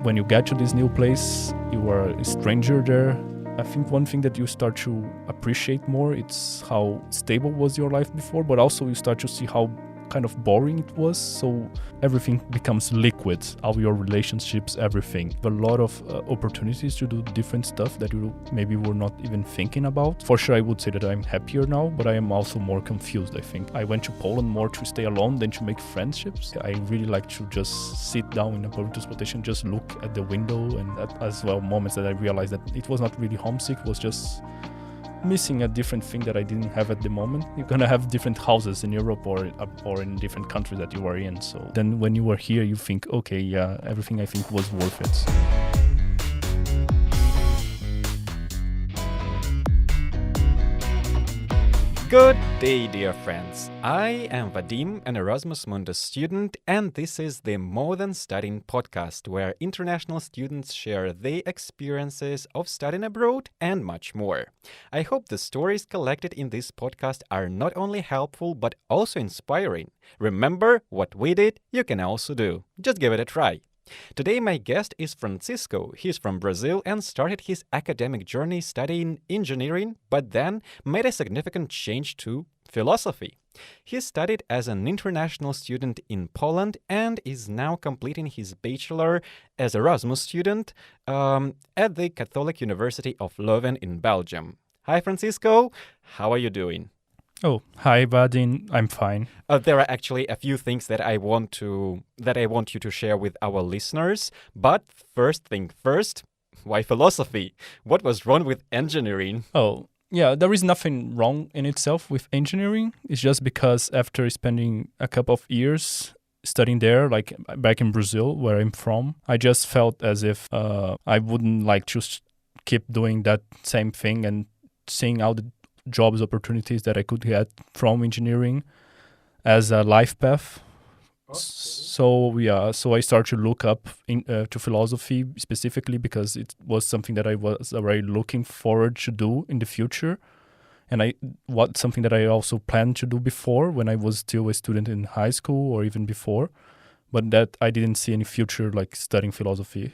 when you get to this new place, you are a stranger there. I think one thing that you start to appreciate more, it's how stable was your life before, but also you start to see how kind of boring it was. So everything becomes liquid, all your relationships, everything. A lot of opportunities to do different stuff that you maybe were not even thinking about. For sure, I would say that I'm happier now, but I am also more confused, I think. I went to Poland more to stay alone than to make friendships. I really like to just sit down in a public transportation, just look at the window, and as well moments that I realized that it was not really homesick, it was just missing a different thing that I didn't have at the moment. You're gonna have different houses in Europe or in different countries that you are in. So then when you are here, you think, okay, yeah, everything I think was worth it. Good day, dear friends. I am Vadim, an Erasmus Mundus student, and this is the More Than Studying podcast, where international students share their experiences of studying abroad and much more. I hope the stories collected in this podcast are not only helpful, but also inspiring. Remember, what we did, you can also do. Just give it a try. Today, my guest is Francisco. He's from Brazil and started his academic journey studying engineering, but then made a significant change to philosophy. He studied as an international student in Poland and is now completing his bachelor as Erasmus student at the Catholic University of Leuven in Belgium. Hi, Francisco. How are you doing? Oh, hi, Vadim. I'm fine. There are actually a few things that I want you to share with our listeners. But first thing first, why philosophy? What was wrong with engineering? Oh, yeah, there is nothing wrong in itself with engineering. It's just because after spending a couple of years studying there, like back in Brazil, where I'm from, I just felt as if I wouldn't like to keep doing that same thing and seeing how the jobs opportunities that I could get from engineering as a life path. Okay. So I started to look up to philosophy specifically because it was something that I was already looking forward to do in the future, and something that I also planned to do before when I was still a student in high school or even before, but that I didn't see any future like studying philosophy.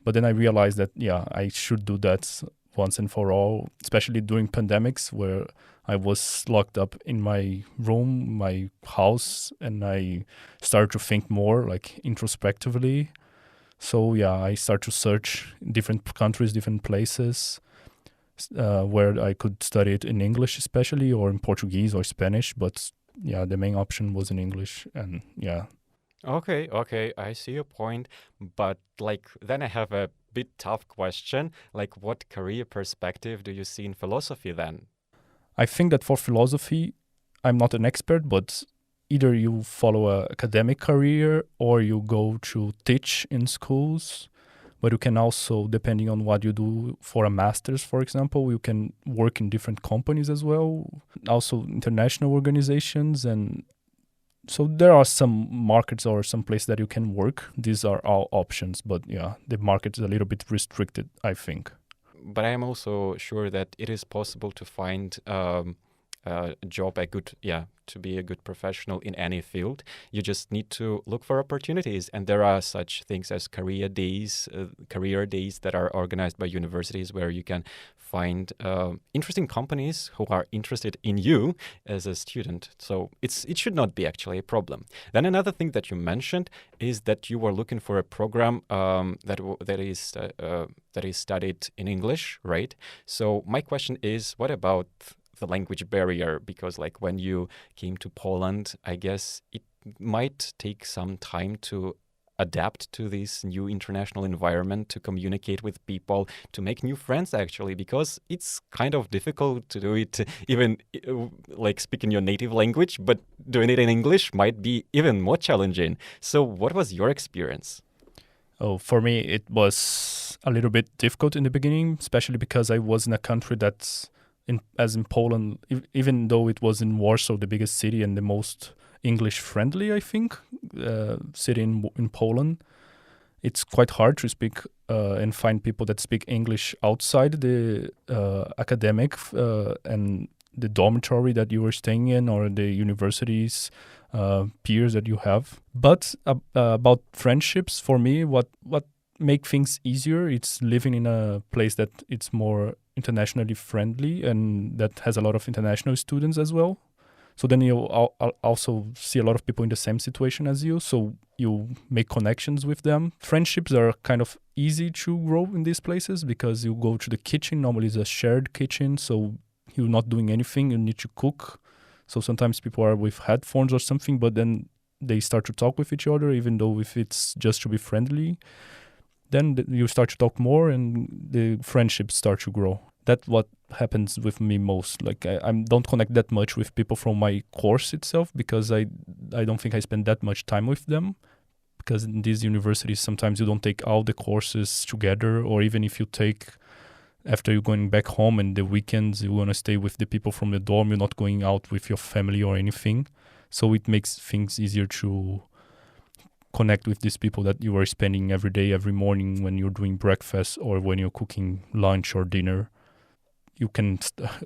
But then I realized that I should do that once and for all, especially during pandemics where I was locked up in my room, my house, and I started to think more like introspectively. So I started to search different countries, different places where I could study it in English especially, or in Portuguese or Spanish. But the main option was in English, and Okay, I see your point. But then I have a bit tough question. What career perspective do you see in philosophy then? I think that for philosophy, I'm not an expert, but either you follow an academic career or you go to teach in schools. But you can also, depending on what you do for a master's, for example, you can work in different companies as well, also international organizations. And so there are some markets or some places that you can work. These are all options, but the market is a little bit restricted, I think. But I am also sure that it is possible to find a job, to be a good professional in any field. You just need to look for opportunities, and there are such things as career days that are organized by universities where you can find interesting companies who are interested in you as a student. So it should not be actually a problem. Then another thing that you mentioned is that you were looking for a program that is studied in English, right? So my question is, what about the language barrier? Because when you came to Poland, I guess it might take some time to adapt to this new international environment, to communicate with people, to make new friends actually, because it's kind of difficult to do it even speaking your native language, but doing it in English might be even more challenging. So what was your experience? Oh, for me, it was a little bit difficult in the beginning, especially because I was in a country that's as in Poland, even though it was in Warsaw, the biggest city and the most English-friendly, I think, city in Poland, it's quite hard to speak and find people that speak English outside the academic and the dormitory that you were staying in or the university's peers that you have. But about friendships, for me, what make things easier, it's living in a place that it's more internationally friendly and that has a lot of international students as well. So then you also see a lot of people in the same situation as you. So you make connections with them. Friendships are kind of easy to grow in these places because you go to the kitchen. Normally it's a shared kitchen. So you're not doing anything. You need to cook. So sometimes people are with headphones or something, but then they start to talk with each other, even though if it's just to be friendly. Then you start to talk more and the friendships start to grow. That's what happens with me most. Like I don't connect that much with people from my course itself because I don't think I spend that much time with them. Because in these universities, sometimes you don't take all the courses together, or even if you take after you're going back home and the weekends, you want to stay with the people from the dorm. You're not going out with your family or anything. So it makes things easier to connect with these people that you are spending every day, every morning when you're doing breakfast or when you're cooking lunch or dinner. You can,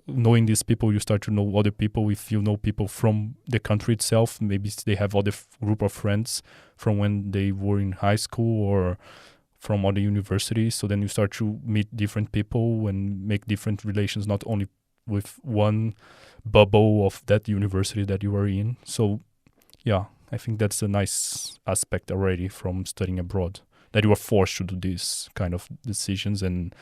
knowing these people, you start to know other people. If you know people from the country itself, maybe they have other group of friends from when they were in high school or from other universities. So then you start to meet different people and make different relations, not only with one bubble of that university that you are in. So yeah, I think that's a nice aspect already from studying abroad, that you are forced to do these kind of decisions and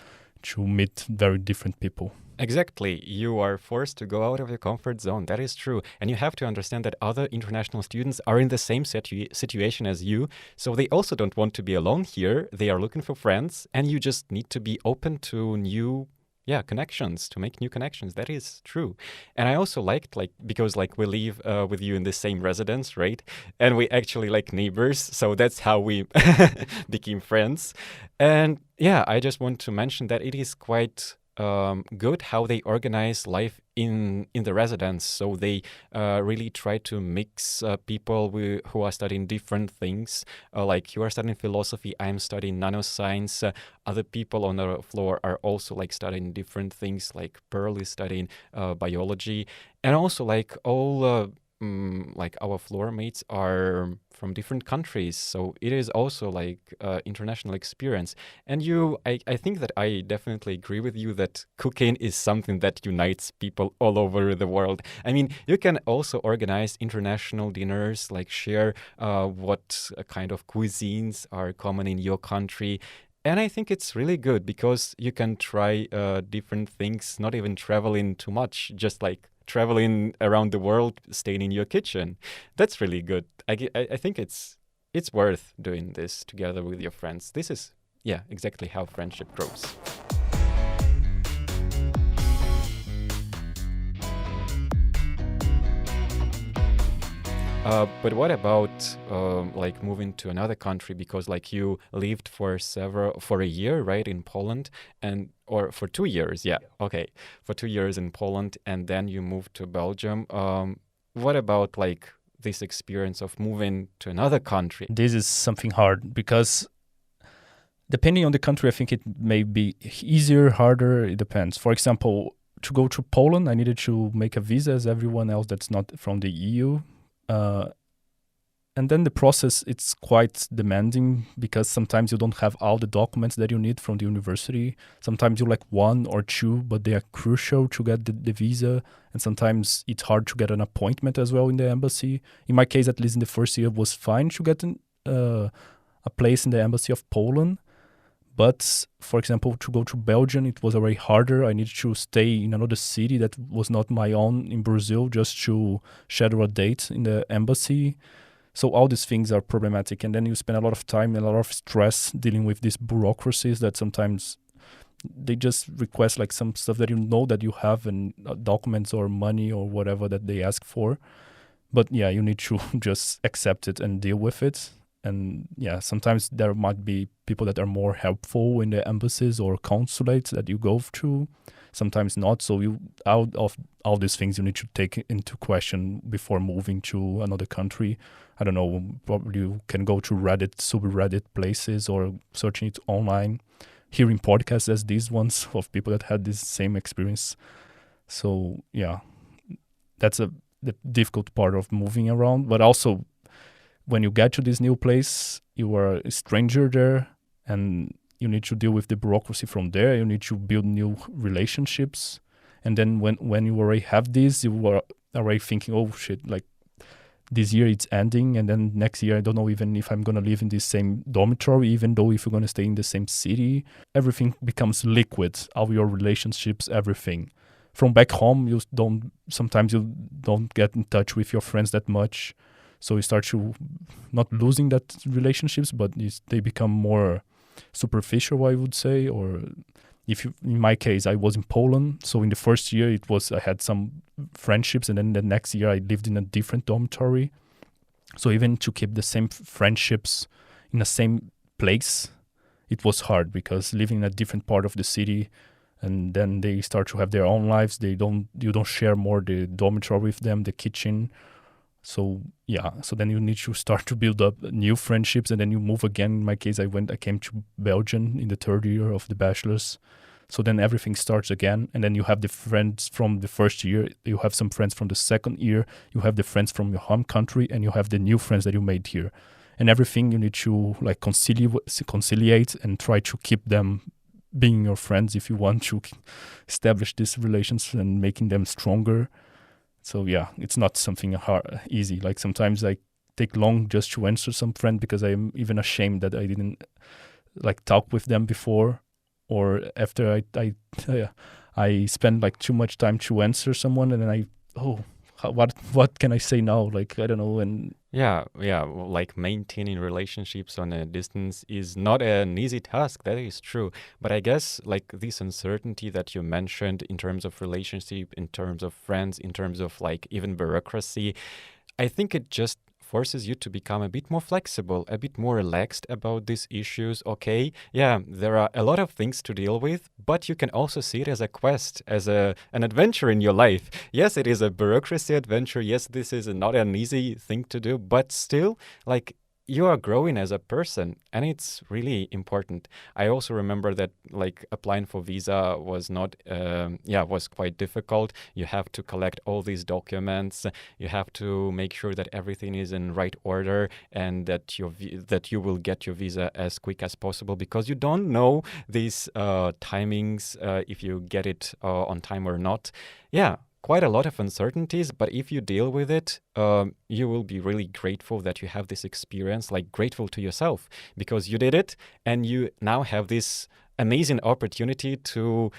to meet very different people. Exactly. You are forced to go out of your comfort zone. That is true. And you have to understand that other international students are in the same situation as you. So they also don't want to be alone here. They are looking for friends. And you just need to be open to new connections, to make new connections. That is true. And I also liked, because we live with you in the same residence, right? And we actually like neighbors. So that's how we became friends. And yeah, I just want to mention that it is quite good how they organize life in the residence. So they really try to mix people who are studying different things. Like you are studying philosophy, I'm studying nanoscience. Other people on the floor are also like studying different things. Like Pearl is studying biology, and also like all. Like our floor mates are from different countries, so it is also like international experience. And I think that I definitely agree with you that cooking is something that unites people all over the world. I mean, you can also organize international dinners, like share what kind of cuisines are common in your country. And I think it's really good because you can try different things, not even traveling too much, just like traveling around the world, staying in your kitchen. That's really good. I think it's worth doing this together with your friends. This is, exactly how friendship grows. But what about like moving to another country? Because like you lived for a year, right, in Poland, or for 2 years, okay, for 2 years in Poland, and then you moved to Belgium. What about like this experience of moving to another country? This is something hard because depending on the country, I think it may be easier, harder. It depends. For example, to go to Poland, I needed to make a visa as everyone else that's not from the EU. And then the process, it's quite demanding because sometimes you don't have all the documents that you need from the university. Sometimes you like one or two, but they are crucial to get the visa. And sometimes it's hard to get an appointment as well in the embassy. In my case, at least in the first year, it was fine to get a place in the embassy of Poland. But, for example, to go to Belgium, it was already harder. I needed to stay in another city that was not my own in Brazil just to schedule a date in the embassy. So all these things are problematic. And then you spend a lot of time and a lot of stress dealing with these bureaucracies that sometimes they just request like some stuff that you know that you have and documents or money or whatever that they ask for. But yeah, you need to just accept it and deal with it. And yeah, sometimes there might be people that are more helpful in the embassies or consulates that you go to, sometimes not. So you, out of all these things, you need to take into question before moving to another country. I don't know, probably you can go to Reddit, subreddit places or searching it online, hearing podcasts as these ones of people that had this same experience. So yeah, that's the difficult part of moving around. But also when you get to this new place, you are a stranger there and you need to deal with the bureaucracy from there. You need to build new relationships. And then when you already have this, you are already thinking, oh shit, like this year it's ending, and then next year I don't know even if I'm going to live in the same dormitory, even though if you're going to stay in the same city. Everything becomes liquid, all your relationships, everything. From back home, sometimes you don't get in touch with your friends that much. So you start to not losing that relationships, but they become more superficial, I would say. Or in my case, I was in Poland. So in the first year, I had some friendships, and then the next year I lived in a different dormitory. So even to keep the same friendships in the same place, it was hard, because living in a different part of the city, and then they start to have their own lives. You don't share more the dormitory with them, the kitchen. So then you need to start to build up new friendships, and then you move again. In my case, I came to Belgium in the third year of the bachelor's. So then everything starts again, and then you have the friends from the first year, you have some friends from the second year, you have the friends from your home country, and you have the new friends that you made here. And everything you need to like conciliate and try to keep them being your friends if you want to establish these relations and making them stronger. So it's not something easy. Like sometimes I take long just to answer some friend, because I'm even ashamed that I didn't like talk with them before, or after I spend like too much time to answer someone, and then what can I say now? Like I don't know. And well, like maintaining relationships on a distance is not an easy task. That is true. But I guess like this uncertainty that you mentioned in terms of relationship, in terms of friends, in terms of like even bureaucracy, I think it just forces you to become a bit more flexible, a bit more relaxed about these issues. Okay, there are a lot of things to deal with, but you can also see it as a quest, as an adventure in your life. Yes, it is a bureaucracy adventure. Yes, this is not an easy thing to do, but still, like, you are growing as a person, and it's really important. I also remember that like applying for visa was was quite difficult. You have to collect all these documents. You have to make sure that everything is in right order, and that you will get your visa as quick as possible, because you don't know these timings, if you get it on time or not. Quite a lot of uncertainties, but if you deal with it, you will be really grateful that you have this experience, like grateful to yourself, because you did it, and you now have this amazing opportunity to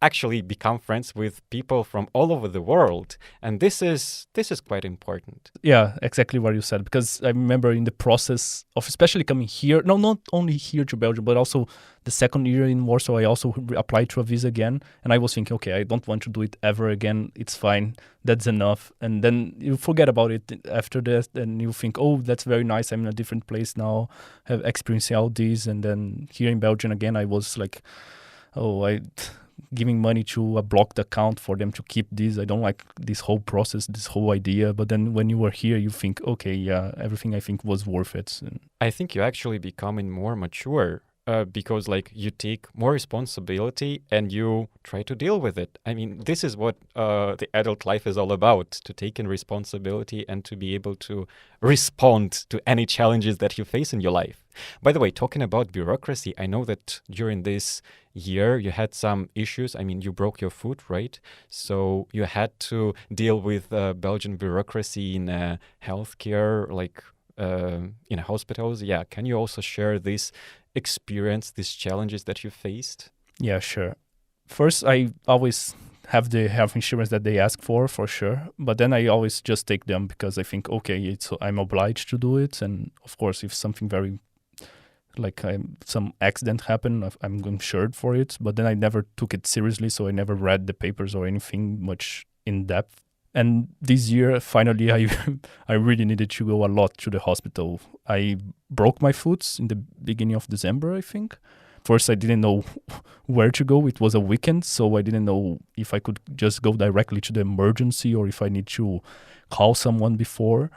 actually become friends with people from all over the world. And this is quite important. Yeah, exactly what you said, because I remember in the process of especially coming here, not only here to Belgium, but also the second year in Warsaw, I also applied to a visa again. And I was thinking, okay, I don't want to do it ever again. It's fine. That's enough. And then you forget about it after that, and you think, oh, that's very nice. I'm in a different place now, have experienced all these. And then here in Belgium again, I was like, giving money to a blocked account for them to keep this. I don't like this whole process, this whole idea. But then when you were here, you think, okay, everything I think was worth it. And I think you actually becoming more mature, because like you take more responsibility and you try to deal with it. I mean, this is what the adult life is all about, to take in responsibility and to be able to respond to any challenges that you face in your life. By the way, talking about bureaucracy, I know that during this year you had some issues. I mean, you broke your foot, right? So you had to deal with Belgian bureaucracy in healthcare, like in hospitals. Yeah, can you also share this experience, these challenges that you faced? Yeah, sure. First, I always have the health insurance that they ask for sure. But then I always just take them, because I think, okay, I'm obliged to do it. And of course, if something very some accident happened, I'm insured for it. But then I never took it seriously, so I never read the papers or anything much in depth. And this year, finally, I really needed to go a lot to the hospital. I broke my foot in the beginning of December, I think. First, I didn't know where to go. It was a weekend, so I didn't know if I could just go directly to the emergency or if I need to call someone before.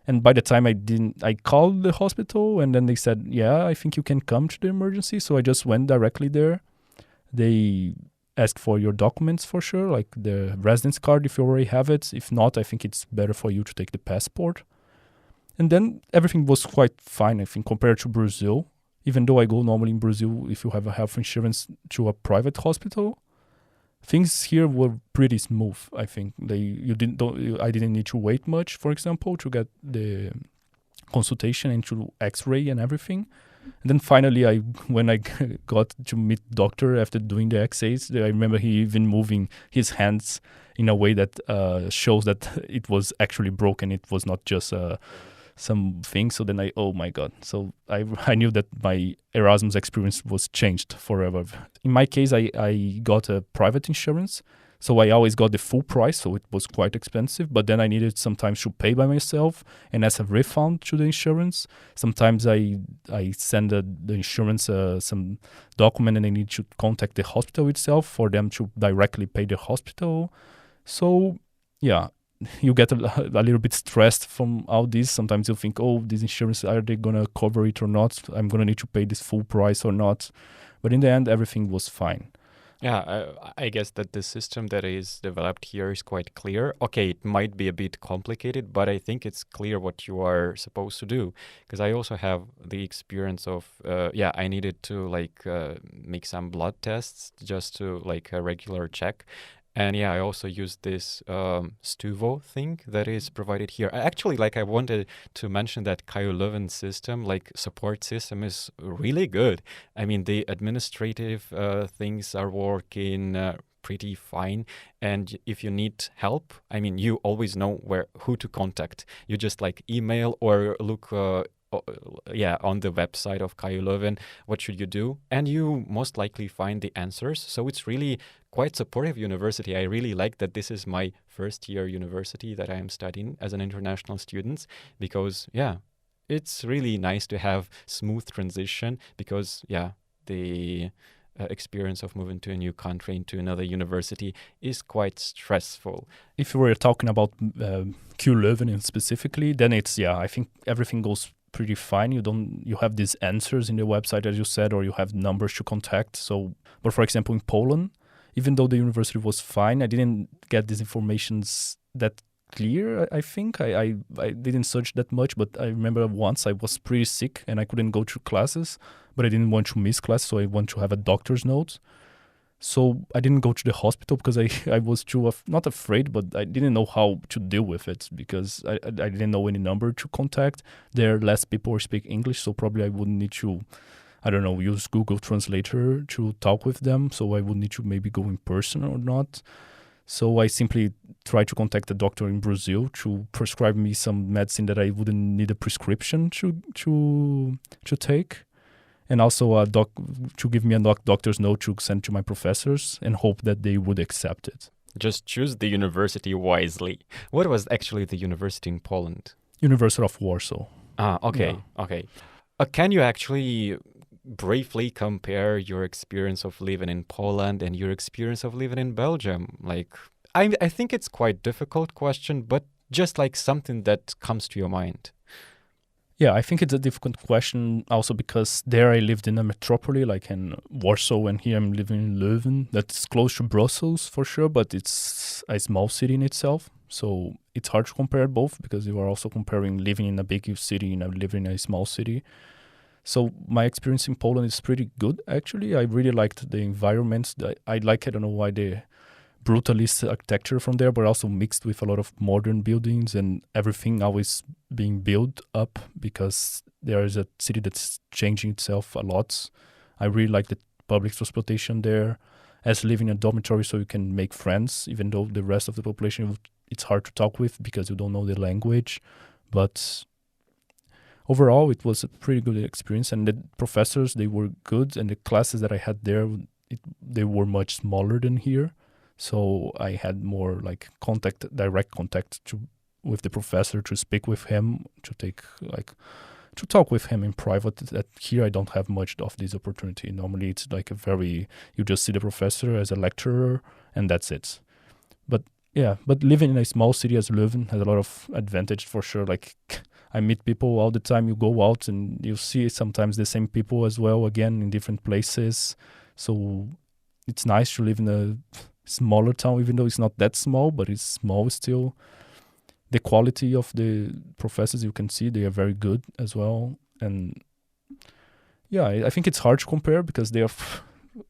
And by the time I called the hospital, and then they said, I think you can come to the emergency. So I just went directly there. They ask for your documents for sure, like the residence card if you already have it. If not, I think it's better for you to take the passport. And then everything was quite fine, I think, compared to Brazil. even though I go normally in Brazil, if you have a health insurance to a private hospital, things here were pretty smooth. I think I didn't need to wait much, for example, to get the consultation and to X-ray and everything. And then finally, when I got to meet doctor after doing the X-rays, I remember he even moving his hands in a way that shows that it was actually broken. It was not just something. So then oh my God. So I knew that my Erasmus experience was changed forever. In my case, I got a private insurance. So I always got the full price, so it was quite expensive. But then I needed sometimes to pay by myself and as a refund to the insurance. Sometimes I send the insurance some document and I need to contact the hospital itself for them to directly pay the hospital. So yeah, you get a little bit stressed from all this. Sometimes you think, oh, this insurance, are they going to cover it or not? I'm going to need to pay this full price or not? But in the end, everything was fine. Yeah, I guess that the system that is developed here is quite clear. Okay, it might be a bit complicated, but I think it's clear what you are supposed to do. Because I also have the experience of, I needed to make some blood tests just to a regular check. And yeah, I also used this Stuvo thing that is provided here. I wanted to mention that KU Leuven system, support system, is really good. I mean, the administrative things are working pretty fine. And if you need help, I mean, you always know who to contact. You just email or look on the website of KU Leuven, what should you do? And you most likely find the answers. So it's really quite supportive university. I really like that this is my first year university that I am studying as an international student, because it's really nice to have smooth transition, because the experience of moving to a new country, into another university, is quite stressful. If we were talking about KU Leuven specifically, then it's I think everything goes pretty fine. You have these answers in the website, as you said, or you have numbers to contact. So, but for example, in Poland, even though the university was fine, I didn't get these informations that clear. I think I didn't search that much, but I remember once I was pretty sick and I couldn't go to classes, but I didn't want to miss class, so I want to have a doctor's note. So I didn't go to the hospital because I was too not afraid, but I didn't know how to deal with it, because I didn't know any number to contact. There are less people who speak English, so probably I wouldn't need to, I don't know, use Google Translator to talk with them. So I would need to maybe go in person or not. So I simply tried to contact a doctor in Brazil to prescribe me some medicine that I wouldn't need a prescription to take. And also to give me a doctor's note to send to my professors and hope that they would accept it. Just choose the university wisely. What was actually the university in Poland? University of Warsaw. Okay, Yeah. Okay. Can you actually briefly compare your experience of living in Poland and your experience of living in Belgium? I think it's quite difficult question, but just something that comes to your mind. Yeah, I think it's a difficult question also because there I lived in a metropole, like in Warsaw, and here I'm living in Leuven. That's close to Brussels for sure, but it's a small city in itself. So it's hard to compare both, because you are also comparing living in a big city and living in a small city. So my experience in Poland is pretty good, actually. I really liked the environment. I don't know why, the brutalist architecture from there, but also mixed with a lot of modern buildings and everything always being built up, because there is a city that's changing itself a lot. I really like the public transportation there, as living in a dormitory, so you can make friends, even though the rest of the population, it's hard to talk with because you don't know the language. But overall, it was a pretty good experience, and the professors, they were good, and the classes that I had there, they were much smaller than here. So I had more direct contact with the professor, to speak with him, to talk with him in private. That here I don't have much of this opportunity. Normally it's you just see the professor as a lecturer and that's it. But living in a small city as Leuven has a lot of advantage for sure. I meet people all the time. You go out and you see sometimes the same people as well, again, in different places. So it's nice to live in a smaller town, even though it's not that small, but it's small still. The quality of the professors, you can see they are very good as well. And Yeah, I think it's hard to compare because they are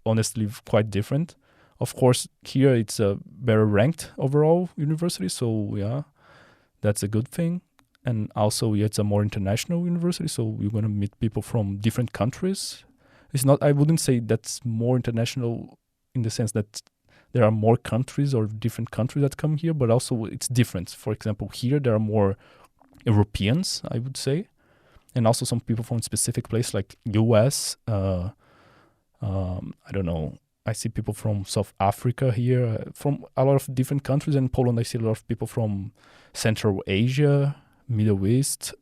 honestly quite different. Of course, here it's a better ranked overall university, so yeah, that's a good thing. And also, yeah, it's a more international university, so you're gonna meet people from different countries. It's not. I wouldn't say that's more international in the sense that there are more countries or different countries that come here, but also it's different. For example, here there are more Europeans, I would say, and also some people from specific place like US. I don't know. I see people from South Africa here, from a lot of different countries. In Poland, I see a lot of people from Central Asia, Middle East,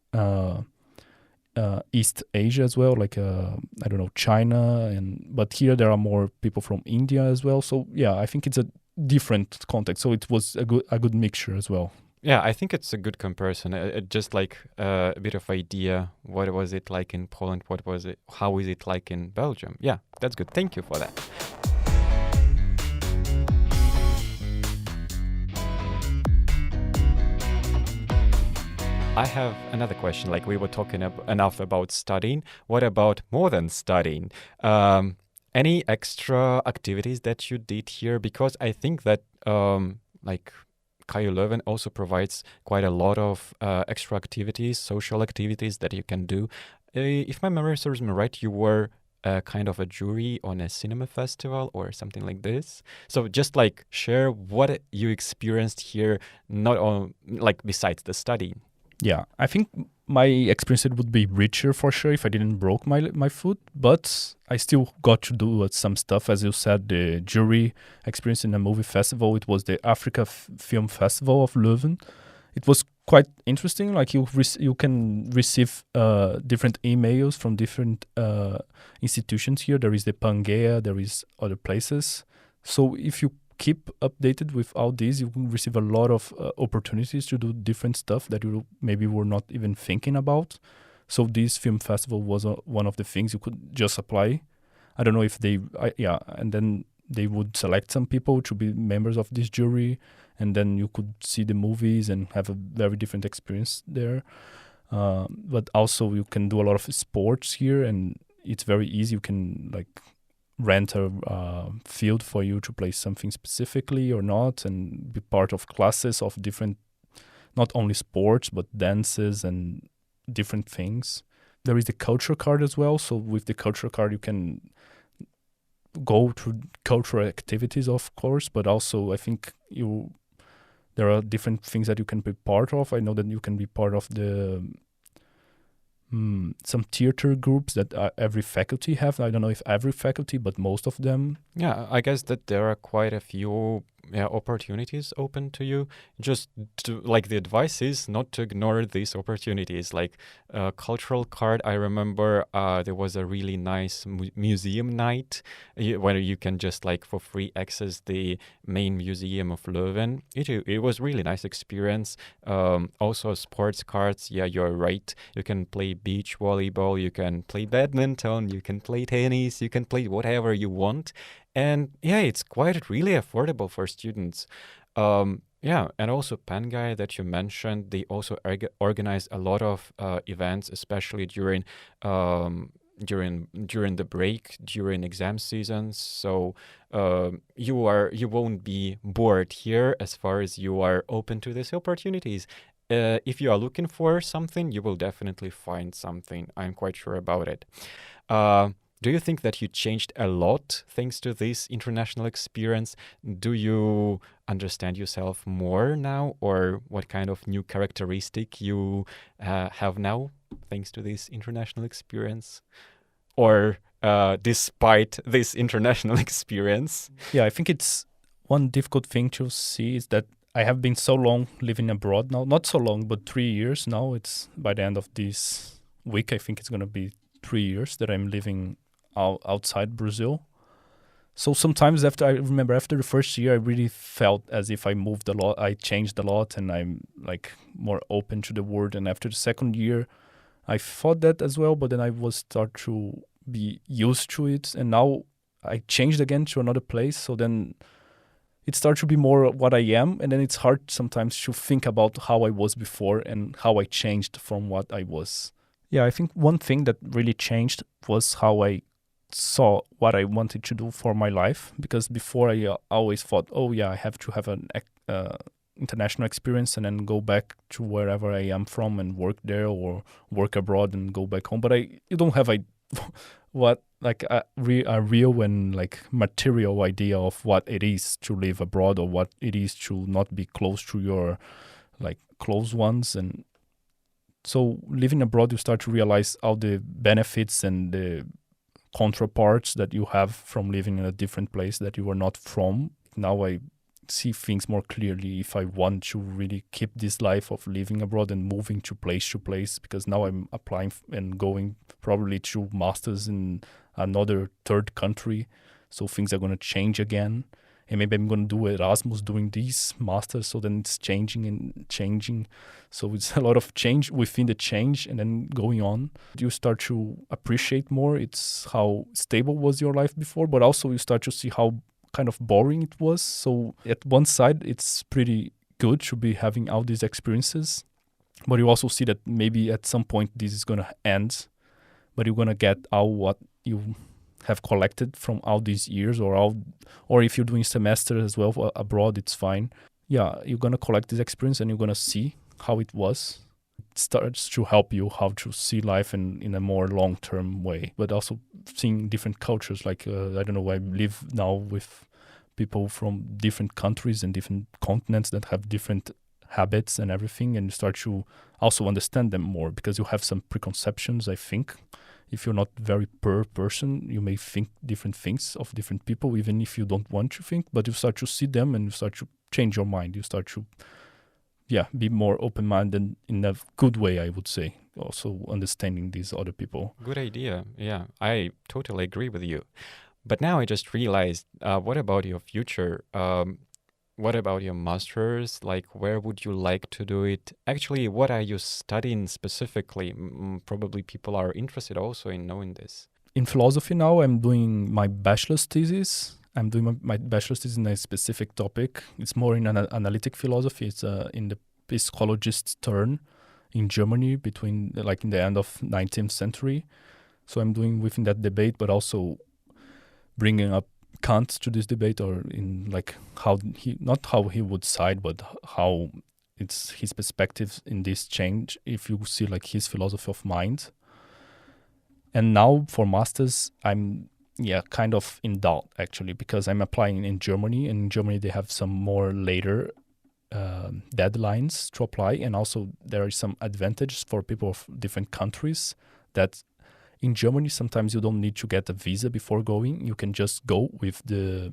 East Asia as well, like I don't know, China, and but here there are more people from India as well. So yeah, I think it's a different context. So it was a good mixture as well. Yeah, I think it's a good comparison. Just like a bit of idea. What was it like in Poland? What was it? How is it like in Belgium? Yeah, that's good. Thank you for that. I have another question. Like we were talking enough about studying. What about more than studying? Any extra activities that you did here? Because I think that like KU Leuven also provides quite a lot of extra activities, social activities that you can do. If my memory serves me right, you were kind of a jury on a cinema festival or something like this. So just like share what you experienced here, not on like besides the studying. Yeah, I think my experience would be richer for sure if I didn't broke my foot, but I still got to do some stuff. As you said, the jury experience in a movie festival. It was the Africa Film Festival of Leuven. It was quite interesting. Like you can receive different emails from different institutions here. There is the Pangea, there is other places. So if you keep updated with all these, you will receive a lot of opportunities to do different stuff that you maybe were not even thinking about. So this film festival was one of the things you could just apply. I don't know if and then they would select some people to be members of this jury, and then you could see the movies and have a very different experience there. But also you can do a lot of sports here, and it's very easy. You can like rent a field for you to play something specifically or not, and be part of classes of different, not only sports but dances and different things. There is the culture card as well, so with the culture card you can go to cultural activities, of course, but also I think there are different things that you can be part of. I know that you can be part of the some theater groups that every faculty have. I don't know if every faculty, but most of them. Yeah, I guess that there are quite a few opportunities open to you. Just like the advice is not to ignore these opportunities. Like cultural card, I remember there was a really nice museum night where you can just like for free access the main museum of Leuven. It was really nice experience. Also sports cards. Yeah, you're right. You can play beach volleyball. You can play badminton. You can play tennis. You can play whatever you want. And yeah, it's quite really affordable for students. Yeah, and also Pangai that you mentioned, they also organize a lot of events, especially during the break, during exam seasons. So you won't be bored here as far as you are open to these opportunities. If you are looking for something, you will definitely find something. I'm quite sure about it. Do you think that you changed a lot thanks to this international experience? Do you understand yourself more now, or what kind of new characteristic you have now thanks to this international experience? Or despite this international experience? Yeah, I think it's one difficult thing to see is that I have been so long living abroad now. Not so long, but 3 years now. It's by the end of this week, I think it's going to be 3 years that I'm living outside Brazil. So sometimes I remember after the first year, I really felt as if I moved a lot, I changed a lot, and I'm like more open to the world. And after the second year, I thought that as well, but then I was start to be used to it, and now I changed again to another place. So then it starts to be more what I am, and then it's hard sometimes to think about how I was before and how I changed from what I was. Yeah, I think one thing that really changed was how I saw what I wanted to do for my life. Because before I always thought, oh yeah, I have to have an international experience and then go back to wherever I am from and work there, or work abroad and go back home. But you don't have what like a real and like material idea of what it is to live abroad, or what it is to not be close to your like close ones. And so living abroad, you start to realize all the benefits and the counterparts that you have from living in a different place that you are not from. Now I see things more clearly if I want to really keep this life of living abroad and moving to place, because now I'm applying and going probably to masters in another third country. So things are going to change again. And maybe I'm going to do Erasmus doing these masters. So then it's changing and changing. So it's a lot of change within the change and then going on. You start to appreciate more. It's how stable was your life before, but also you start to see how kind of boring it was. So at one side, it's pretty good to be having all these experiences. But you also see that maybe at some point this is going to end, but you're going to get all what you have collected from all these years, or if you're doing semester as well abroad, it's fine. Yeah, you're going to collect this experience and you're going to see how it was. It starts to help you how to see life in a more long-term way, but also seeing different cultures. Like, I don't know, I live now with people from different countries and different continents that have different habits and everything, and you start to also understand them more, because you have some preconceptions, I think. If you're not very per person, you may think different things of different people, even if you don't want to think, but you start to see them and you start to change your mind. You start to, be more open-minded in a good way, I would say. Also understanding these other people. Good idea. Yeah, I totally agree with you. But now I just realized, what about your future? What about your master's? Like, where would you like to do it? Actually, what are you studying specifically? Probably people are interested also in knowing this. In philosophy now, I'm doing my bachelor's thesis. I'm doing my bachelor's thesis in a specific topic. It's more in analytic philosophy. It's in the psychologist's turn in Germany between in the end of 19th century. So I'm doing within that debate, but also bringing up Kant to this debate, or in not how he would side, but how it's his perspectives in this change, if you see his philosophy of mind. And now for masters, I'm kind of in doubt, actually, because I'm applying in Germany, and in Germany they have some more later deadlines to apply, and also there is some advantages for people of different countries that in Germany, sometimes you don't need to get a visa before going. You can just go with the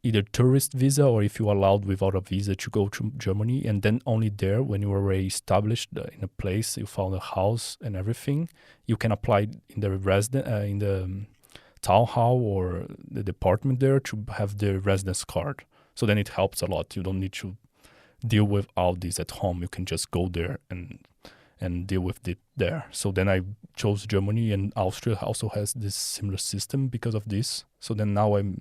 either tourist visa, or if you're allowed without a visa to go to Germany. And then only there, when you are already established in a place, you found a house and everything, you can apply in the in the town hall or the department there to have the residence card. So then it helps a lot. You don't need to deal with all this at home. You can just go there and deal with it there. So then I chose Germany, and Austria also has this similar system because of this. So then now I'm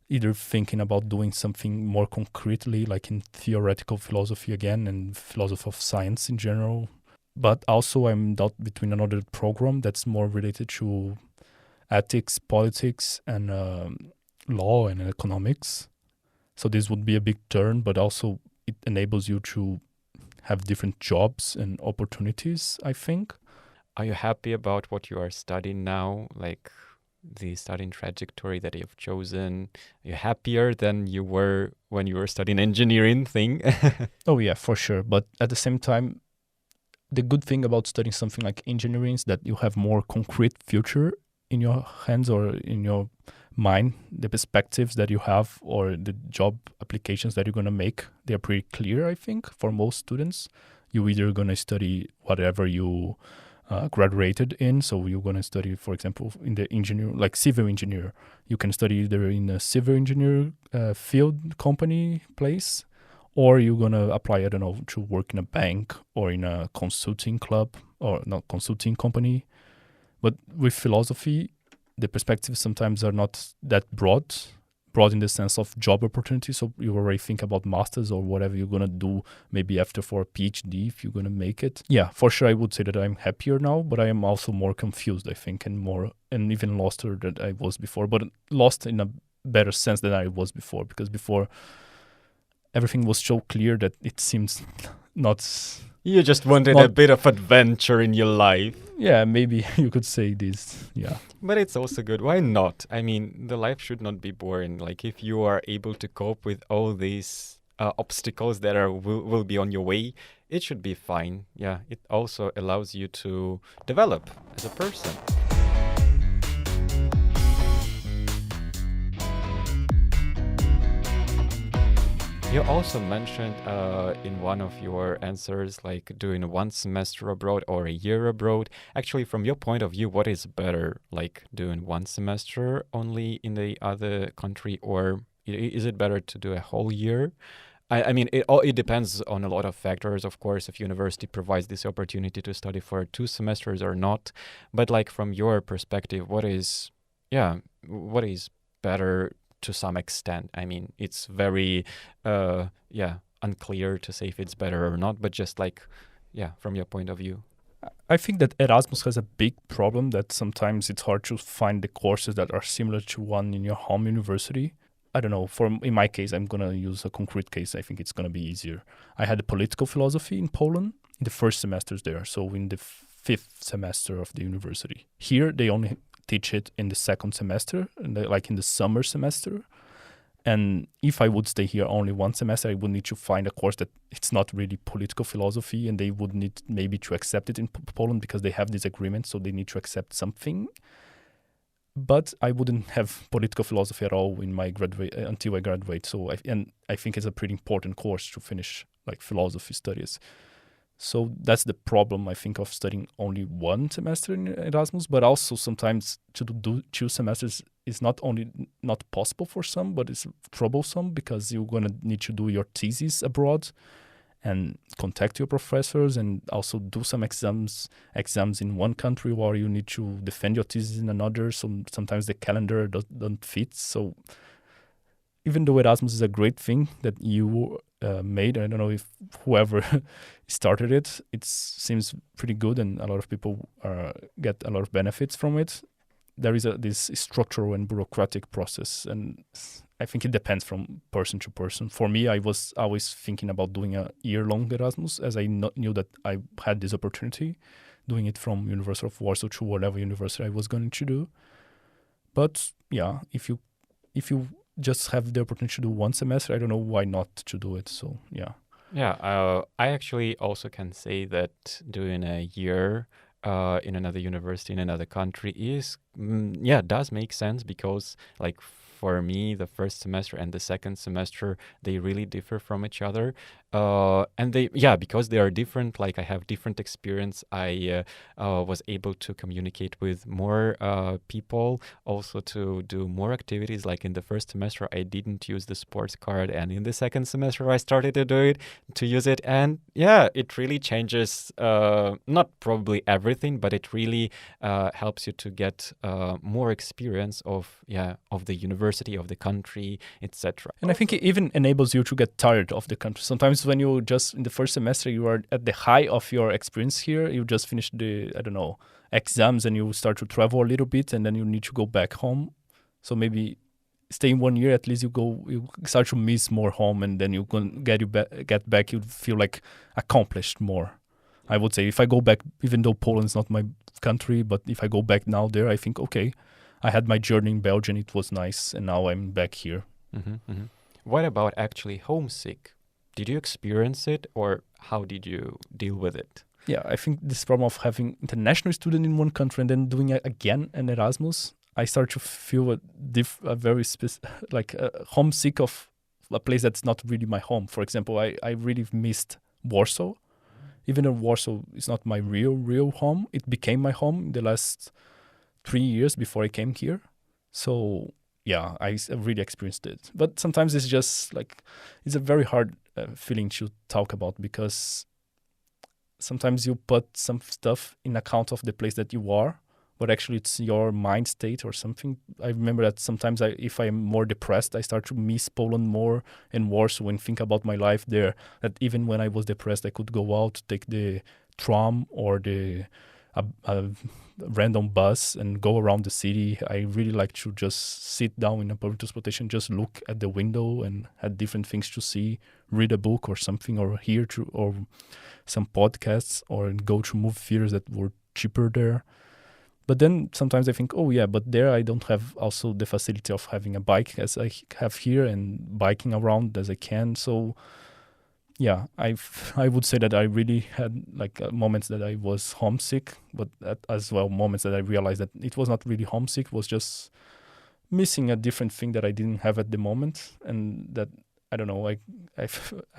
either thinking about doing something more concretely, like in theoretical philosophy again and philosophy of science in general. But also I'm doubt between another program that's more related to ethics, politics, and law and economics. So this would be a big turn, but also it enables you to have different jobs and opportunities, I think. Are you happy about what you are studying now? Like the studying trajectory that you've chosen? Are you happier than you were when you were studying engineering thing? Oh yeah, for sure. But at the same time, the good thing about studying something like engineering is that you have more concrete future in your hands or in your mind. The perspectives that you have or the job applications that you're going to make, they're pretty clear, I think, for most students. You're either going to study whatever you graduated in. So you're going to study, for example, in the engineer, like civil engineer. You can study either in a civil engineer field company place, or you're going to apply, I don't know, to work in a bank or in a consulting club or not consulting company. But with philosophy, the perspectives sometimes are not that broad, broad in the sense of job opportunities. So you already think about masters or whatever you're gonna do maybe after for a PhD if you're gonna make it. Yeah, for sure I would say that I'm happier now, but I am also more confused, I think, and even loster than I was before, but lost in a better sense than I was before, because before everything was so clear that it seems not. You just wanted a bit of adventure in your life. Yeah, maybe you could say this. Yeah. But it's also good. Why not? I mean, the life should not be boring. Like, if you are able to cope with all these obstacles that will be on your way, it should be fine. Yeah, it also allows you to develop as a person. You also mentioned in one of your answers, like doing 1 semester abroad or a year abroad. Actually, from your point of view, what is better, like doing 1 semester only in the other country, or is it better to do a whole year? I mean, it depends on a lot of factors, of course, if university provides this opportunity to study for 2 semesters or not. But like from your perspective, what is better to some extent? I mean, it's very, unclear to say if it's better or not, but just like, from your point of view. I think that Erasmus has a big problem that sometimes it's hard to find the courses that are similar to one in your home university. I don't know, in my case, I'm going to use a concrete case. I think it's going to be easier. I had political philosophy in Poland in the first semesters there, so in the 5th semester of the university. Here, they only teach it in the 2nd semester, like in the summer semester. And if I would stay here only 1 semester, I would need to find a course that it's not really political philosophy, and they would need maybe to accept it in Poland because they have this agreement, so they need to accept something. But I wouldn't have political philosophy at all in my until I graduate. So I think it's a pretty important course to finish, like philosophy studies. So that's the problem, I think, of studying only 1 semester in Erasmus, but also sometimes to do 2 semesters is not only not possible for some, but it's troublesome because you're going to need to do your thesis abroad and contact your professors and also do some exams in one country while you need to defend your thesis in another. So sometimes the calendar doesn't fit. So even though Erasmus is a great thing that you made, I don't know if whoever started it, it seems pretty good and a lot of people get a lot of benefits from it. There is this structural and bureaucratic process, and I think it depends from person to person. For me, I was always thinking about doing a year-long Erasmus, as I knew that I had this opportunity, doing it from University of Warsaw to whatever university I was going to do. But yeah, if you just have the opportunity to do 1 semester, I don't know why not to do it. So yeah. Yeah, I actually also can say that doing a year in another university in another country does make sense, because like for me, the first semester and the second semester, they really differ from each other. And because they are different, like I have different experience, I was able to communicate with more people, also to do more activities. Like in the first semester, I didn't use the sports card, and in the second semester, I started to use it. And it really changes, not probably everything, but it really helps you to get more experience of the university, of the country, etc. And I think it even enables you to get tired of the country. Sometimes when you just in the first semester you are at the high of your experience here, you just finish the exams and you start to travel a little bit, and then you need to go back home. So maybe staying 1 year, at least you start to miss more home, and then you can get back. You feel like accomplished more. I would say if I go back, even though Poland is not my country, but if I go back now there, I think okay, I had my journey in Belgium, it was nice, and now I'm back here. Mm-hmm, mm-hmm. What about actually homesick? Did you experience it, or how did you deal with it? Yeah, I think this problem of having international student in one country and then doing it again an Erasmus, I start to feel homesick of a place that's not really my home. For example, I really missed Warsaw. Even though Warsaw is not my real home, it became my home in the last 3 years before I came here. So yeah, I really experienced it. But sometimes it's just like, it's a very hard feeling to talk about, because sometimes you put some stuff in account of the place that you are, but actually it's your mind state or something. I remember that sometimes if I'm more depressed, I start to miss Poland more and worse when think about my life there. That even when I was depressed, I could go out, take the tram or a random bus and go around the city. I really like to just sit down in a public transportation, just look at the window and had different things to see, read a book or something, or hear to or some podcasts, or go to movie theaters that were cheaper there. But then sometimes I think, oh yeah, but there I don't have also the facility of having a bike as I have here and biking around as I can. So yeah, I would say that I really had like moments that I was homesick, but as well moments that I realized that it was not really homesick, it was just missing a different thing that I didn't have at the moment, and that I don't know. I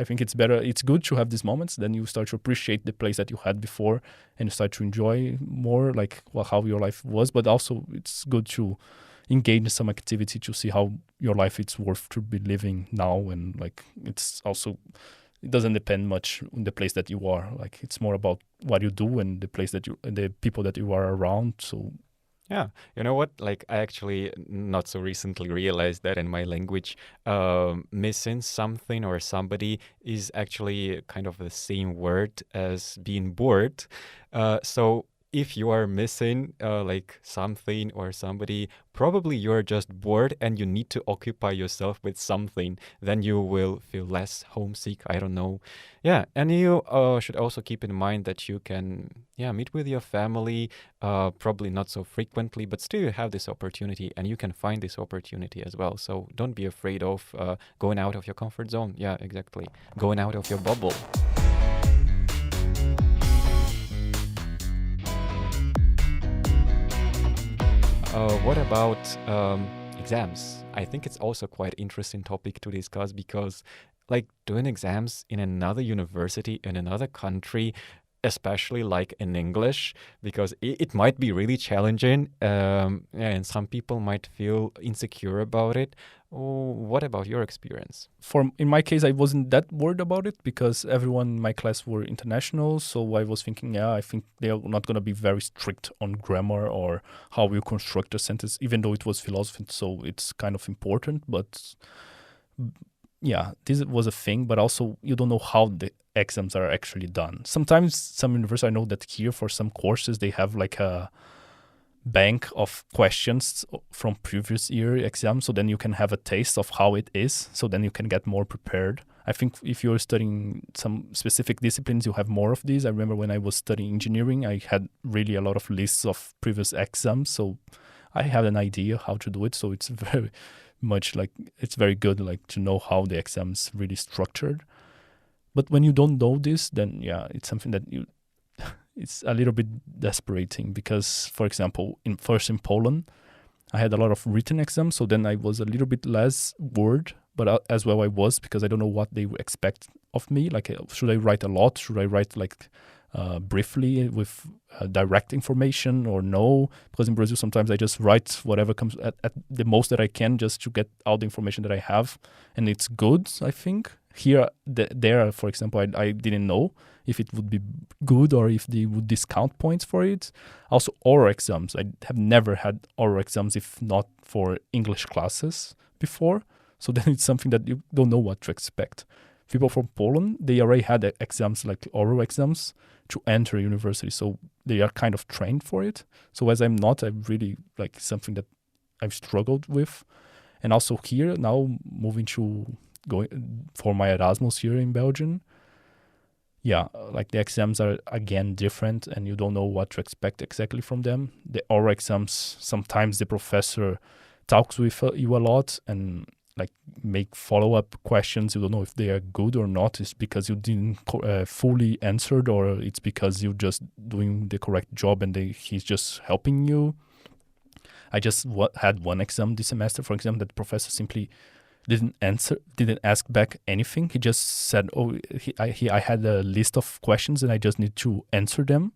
think it's better. It's good to have these moments. Then you start to appreciate the place that you had before, and you start to enjoy more, like how your life was. But also, it's good to engage in some activity to see how your life is worth to be living now. And like it's also, it doesn't depend much on the place that you are. Like it's more about what you do and the place that and the people that you are around. So. Yeah, you know what? Like I actually not so recently realized that in my language, missing something or somebody is actually kind of the same word as being bored. So if you are missing like something or somebody, probably you're just bored and you need to occupy yourself with something. Then you will feel less homesick. I don't know. Yeah, and you should also keep in mind that you can meet with your family, probably not so frequently, but still you have this opportunity and you can find this opportunity as well. So don't be afraid of going out of your comfort zone. Yeah, exactly. Going out of your bubble. What about exams? I think it's also quite interesting topic to discuss because like doing exams in another university in another country, especially like in English, because it might be really challenging and some people might feel insecure about it. What about your experience? In my case, I wasn't that worried about it because everyone in my class were international. So I was thinking, I think they're not going to be very strict on grammar or how you construct a sentence, even though it was philosophy. So it's kind of important. But yeah, this was a thing. But also, you don't know how the exams are actually done. Sometimes some universities, I know that here for some courses, they have like a bank of questions from previous year exams, so then you can have a taste of how it is, so then you can get more prepared. I think if you're studying some specific disciplines, you have more of these. I remember when I was studying engineering, I had really a lot of lists of previous exams, so I had an idea how to do it. So it's very much like, it's very good like to know how the exam's really structured. But when you don't know this, then it's something that it's a little bit desperating because, for example, in Poland, I had a lot of written exams, so then I was a little bit less worried, but as well I was because I don't know what they expect of me. Like, should I write a lot? Should I write like briefly with direct information or no? Because in Brazil, sometimes I just write whatever comes at the most that I can just to get all the information that I have, and it's good, I think. Here, there, for example, I didn't know if it would be good or if they would discount points for it. Also, oral exams. I have never had oral exams if not for English classes before. So then it's something that you don't know what to expect. People from Poland, they already had exams like oral exams to enter university. So they are kind of trained for it. So as I'm not, I really like something that I've struggled with. And also here, now moving to going for my Erasmus here in Belgium, like the exams are again different and you don't know what to expect exactly from them. The oral exams, sometimes the professor talks with you a lot and like make follow-up questions. You don't know if they are good or not. It's because you didn't fully answered, or it's because you're just doing the correct job and he's just helping you. I just had one exam this semester, for example, that the professor simply didn't ask back anything. He just said, I had a list of questions and I just need to answer them.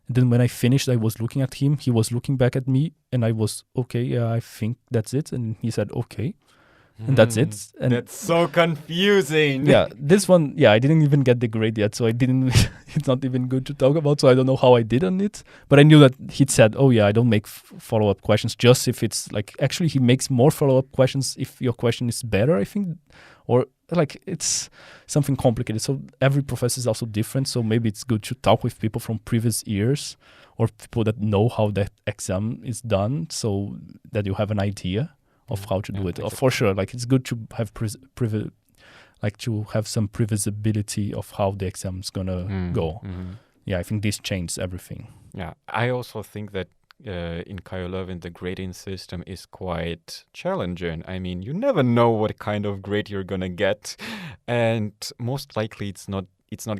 And then when I finished, I was looking at him. He was looking back at me and I was, okay, I think that's it. And he said, okay. and that's it. And That's so confusing. yeah, this one, yeah, I didn't even get the grade yet, so I didn't. It's not even good to talk about. So I don't know how I did on it. But I knew that he'd said, "Oh yeah, I don't make follow-up questions. Just if it's like actually he makes more follow-up questions if your question is better, I think, or like it's something complicated. So every professor is also different. So maybe it's good to talk with people from previous years or people that know how that exam is done, so that you have an idea of how to do it. Or for sure, like it's good to have to have some previsibility of how the exam's gonna go. Yeah, I think this changes everything. Yeah, I also think that in Caio Leuven, the grading system is quite challenging. I mean, you never know what kind of grade you're gonna get, and most likely it's not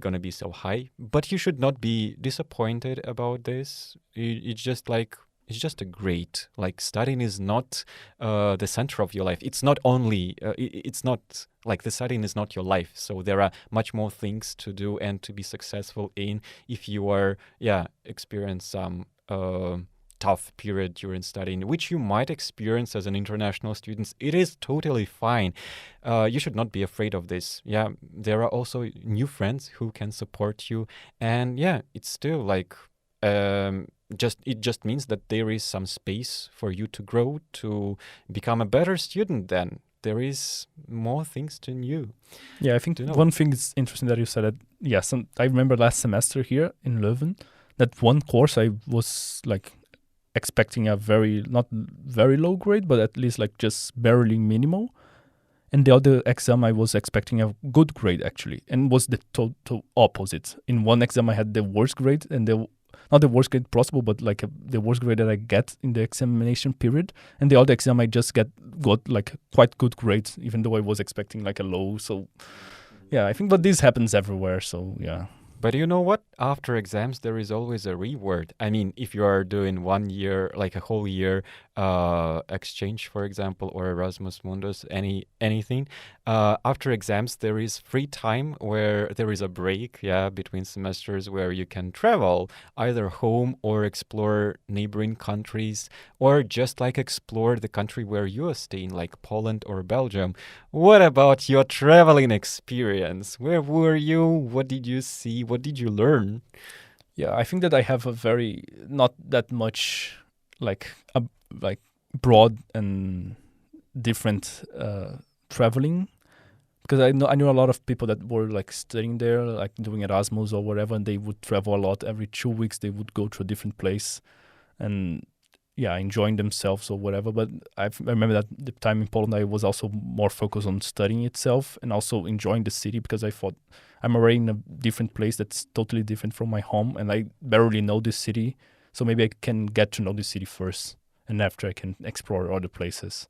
gonna be so high. But you should not be disappointed about this. It's just a grade. Like studying is not the center of your life. It's not only. It's not like the studying is not your life. So there are much more things to do and to be successful in if you are experience some tough period during studying, which you might experience as an international student. It is totally fine. You should not be afraid of this. Yeah, there are also new friends who can support you, and it's still like. It just means that there is some space for you to grow, to become a better student. Then there is more things to know. Yeah, I think one thing is interesting that you said that. I remember last semester here in Leuven, that one course I was like expecting a not very low grade, but at least like just barely minimal. And the other exam I was expecting a good grade actually, and was the total opposite. In one exam I had the worst grade, and not the worst grade possible, but like the worst grade that I get in the examination period. And the other exam I just got like quite good grades, even though I was expecting like a low. So yeah, I think but this happens everywhere. So yeah. But you know what? After exams, there is always a reward. I mean, if you are doing 1 year, like a whole year exchange, for example, or Erasmus Mundus, anything, after exams, there is free time where there is a break, between semesters where you can travel either home or explore neighboring countries, or just like explore the country where you are staying, like Poland or Belgium. What about your traveling experience? Where were you? What did you see? What did you learn? Yeah, I think that I have a very not that much like broad and different traveling, because I knew a lot of people that were like studying there, like doing Erasmus or whatever, and they would travel a lot. Every 2 weeks they would go to a different place and enjoying themselves or whatever. But I remember that the time in Poland I was also more focused on studying itself and also enjoying the city, because I thought I'm already in a different place that's totally different from my home, and I barely know this city, so maybe I can get to know the city first, and after I can explore other places.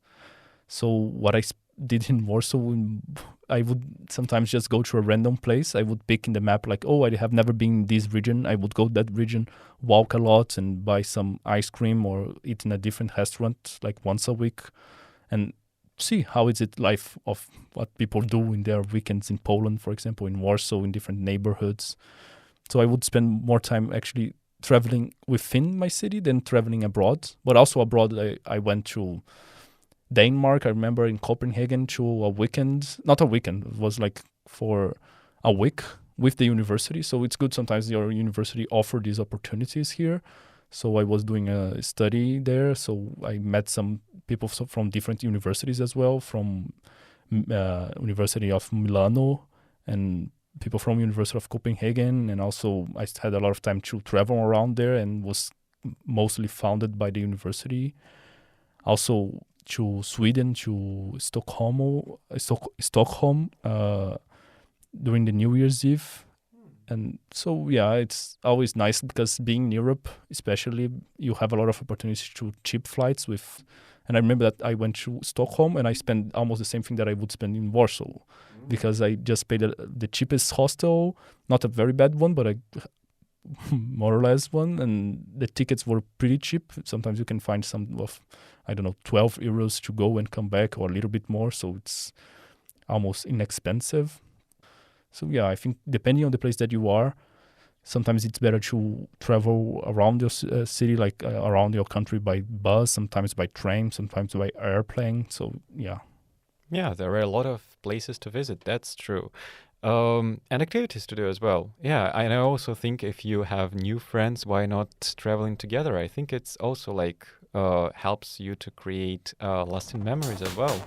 So what I did in Warsaw, I would sometimes just go to a random place. I would pick in the map like, I have never been in this region. I would go to that region, walk a lot, and buy some ice cream or eat in a different restaurant like once a week, and see how is it life of what people do in their weekends in Poland, for example, in Warsaw, in different neighborhoods. So I would spend more time actually traveling within my city than traveling abroad. But also abroad, I went to Denmark. I remember in Copenhagen to a weekend, not a weekend, it was like for a week with the university. So it's good sometimes your university offer these opportunities here. So I was doing a study there. So I met some people from different universities as well, from University of Milano and people from University of Copenhagen. And also I had a lot of time to travel around there, and was mostly founded by the university. Also to Sweden, to Stockholm during the New Year's Eve. And so, it's always nice because being in Europe, especially, you have a lot of opportunities to cheap flights with. And I remember that I went to Stockholm and I spent almost the same thing that I would spend in Warsaw, because I just paid the cheapest hostel, not a very bad one, but a more or less one. And the tickets were pretty cheap. Sometimes you can find some of, 12 euros to go and come back, or a little bit more. So it's almost inexpensive. So I think depending on the place that you are, sometimes it's better to travel around your city, like around your country by bus, sometimes by train, sometimes by airplane. So Yeah, there are a lot of places to visit. That's true. And activities to do as well. Yeah, and I also think if you have new friends, why not traveling together? I think it's also like helps you to create lasting memories as well.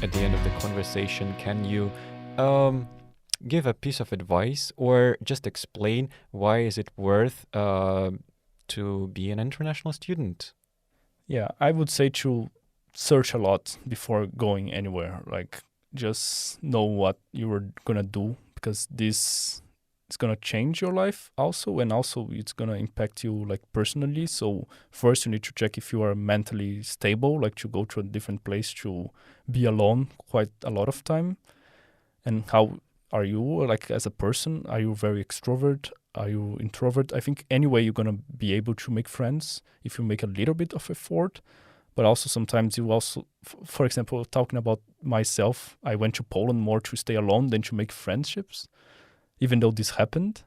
At the end of the conversation, can you give a piece of advice or just explain why is it worth to be an international student? Yeah, I would say to search a lot before going anywhere. Like, just know what you were gonna do, because this is gonna change your life also, and also it's gonna impact you like personally. So first you need to check if you are mentally stable, like to go to a different place, to be alone quite a lot of time. And how are you like as a person? Are you very extrovert? Are you introvert? I think anyway you're gonna be able to make friends if you make a little bit of effort. But also sometimes you also, for example, talking about myself, I went to Poland more to stay alone than to make friendships, even though this happened.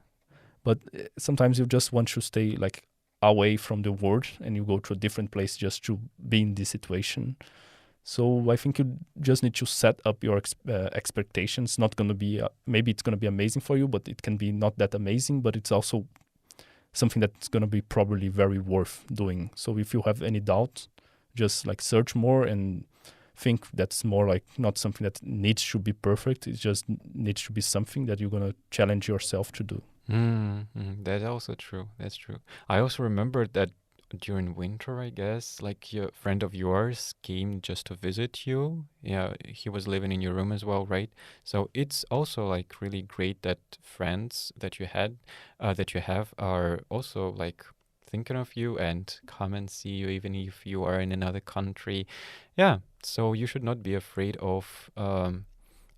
But sometimes you just want to stay like away from the world, and you go to a different place just to be in this situation. So I think you just need to set up your expectations. Not going to be, maybe it's going to be amazing for you, but it can be not that amazing, but it's also something that's going to be probably very worth doing. So if you have any doubt, just like search more and think that's more like not something that needs to be perfect. It just needs to be something that you're going to challenge yourself to do. That's also true. That's true. I also remember that during winter, I guess, like a friend of yours came just to visit you. Yeah, he was living in your room as well, right? So it's also like really great that friends that you have are also like thinking of you and come and see you even if you are in another country. Yeah, so you should not be afraid of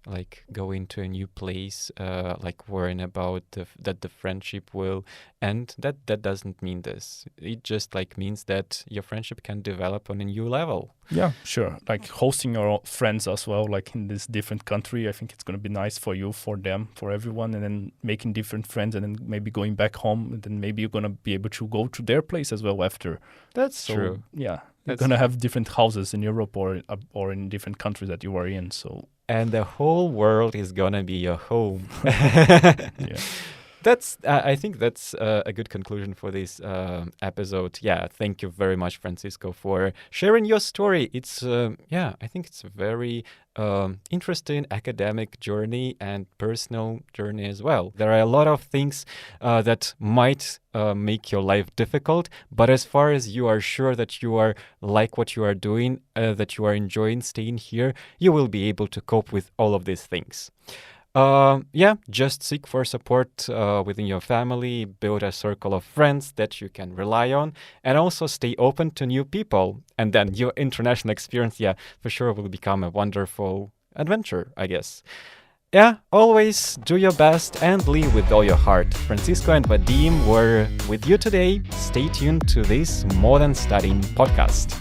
like going to a new place, like worrying about that the friendship will end. That doesn't mean this. It just like means that your friendship can develop on a new level. Yeah, sure. Like hosting your friends as well, like in this different country, I think it's going to be nice for you, for them, for everyone, and then making different friends, and then maybe going back home, and then maybe you're going to be able to go to their place as well after. That's true. Yeah, you're going to have different houses in Europe or in different countries that you are in. So. And the whole world is gonna be your home. Yeah. I think that's a good conclusion for this episode. Yeah, thank you very much, Francisco, for sharing your story. It's I think it's a very interesting academic journey and personal journey as well. There are a lot of things that might make your life difficult, but as far as you are sure that you are like what you are doing, that you are enjoying staying here, you will be able to cope with all of these things. Just seek for support within your family, build a circle of friends that you can rely on, and also stay open to new people. And then your international experience, for sure will become a wonderful adventure, I guess. Yeah, always do your best and live with all your heart. Francisco and Vadim were with you today. Stay tuned to this More Than Studying podcast.